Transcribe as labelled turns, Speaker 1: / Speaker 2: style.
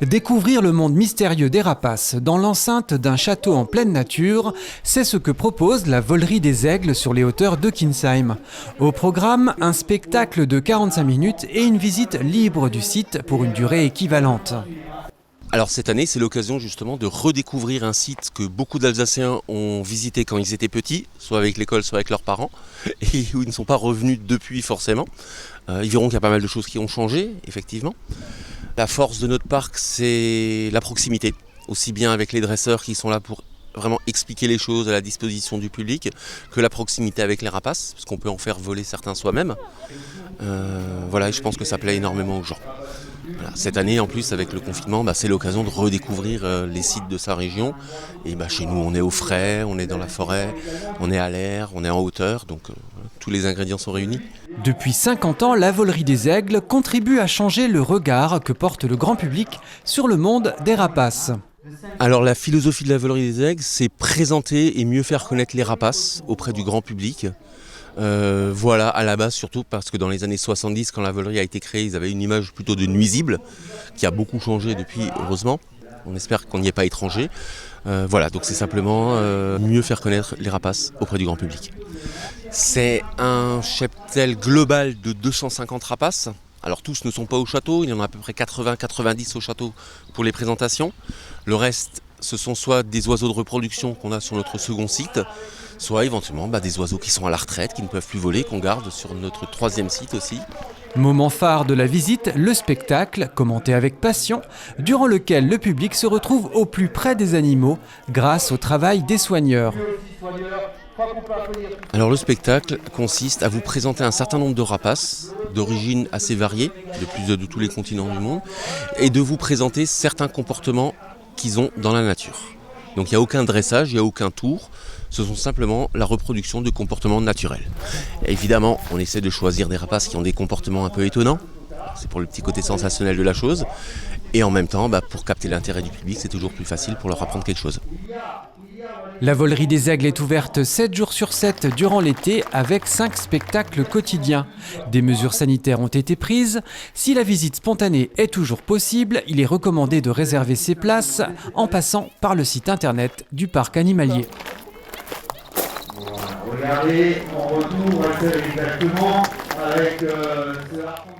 Speaker 1: Découvrir le monde mystérieux des rapaces dans l'enceinte d'un château en pleine nature, c'est ce que propose la volerie des aigles sur les hauteurs de Kinsheim. Au programme, un spectacle de 45 minutes et une visite libre du site pour une durée équivalente.
Speaker 2: Alors cette année, c'est l'occasion justement de redécouvrir un site que beaucoup d'Alsaciens ont visité quand ils étaient petits, soit avec l'école, soit avec leurs parents, et où ils ne sont pas revenus depuis forcément. Ils verront qu'il y a pas mal de choses qui ont changé, effectivement. La force de notre parc, c'est la proximité, aussi bien avec les dresseurs qui sont là pour vraiment expliquer les choses à la disposition du public, que la proximité avec les rapaces, parce qu'on peut en faire voler certains soi-même. Voilà, et je pense que ça plaît énormément aux gens. Voilà. Cette année, en plus, avec le confinement, c'est l'occasion de redécouvrir les sites de sa région. Et chez nous, on est au frais, on est dans la forêt, on est à l'air, on est en hauteur, donc tous les ingrédients sont réunis.
Speaker 1: Depuis 50 ans, la volerie des aigles contribue à changer le regard que porte le grand public sur le monde des rapaces.
Speaker 2: Alors la philosophie de la volerie des aigles, c'est présenter et mieux faire connaître les rapaces auprès du grand public. Voilà, à la base surtout parce que dans les années 70, quand la volerie a été créée, ils avaient une image plutôt de nuisible, qui a beaucoup changé depuis, heureusement. On espère qu'on n'y est pas étranger. Voilà, donc c'est simplement mieux faire connaître les rapaces auprès du grand public. C'est un cheptel global de 250 rapaces. Alors tous ne sont pas au château, il y en a à peu près 80-90 au château pour les présentations. Le reste, ce sont soit des oiseaux de reproduction qu'on a sur notre second site, soit éventuellement des oiseaux qui sont à la retraite, qui ne peuvent plus voler, qu'on garde sur notre troisième site aussi.
Speaker 1: Moment phare de la visite, le spectacle, commenté avec passion, durant lequel le public se retrouve au plus près des animaux grâce au travail des soigneurs.
Speaker 2: Alors le spectacle consiste à vous présenter un certain nombre de rapaces d'origine assez variée, de tous les continents du monde, et de vous présenter certains comportements qu'ils ont dans la nature. Donc il n'y a aucun dressage, il n'y a aucun tour, ce sont simplement la reproduction de comportements naturels. Et évidemment, on essaie de choisir des rapaces qui ont des comportements un peu étonnants, c'est pour le petit côté sensationnel de la chose, et en même temps, pour capter l'intérêt du public, c'est toujours plus facile pour leur apprendre quelque chose.
Speaker 1: La volerie des aigles est ouverte 7 jours sur 7 durant l'été avec 5 spectacles quotidiens. Des mesures sanitaires ont été prises. Si la visite spontanée est toujours possible, il est recommandé de réserver ses places en passant par le site internet du parc animalier.
Speaker 3: Regardez, on retrouve exactement avec ce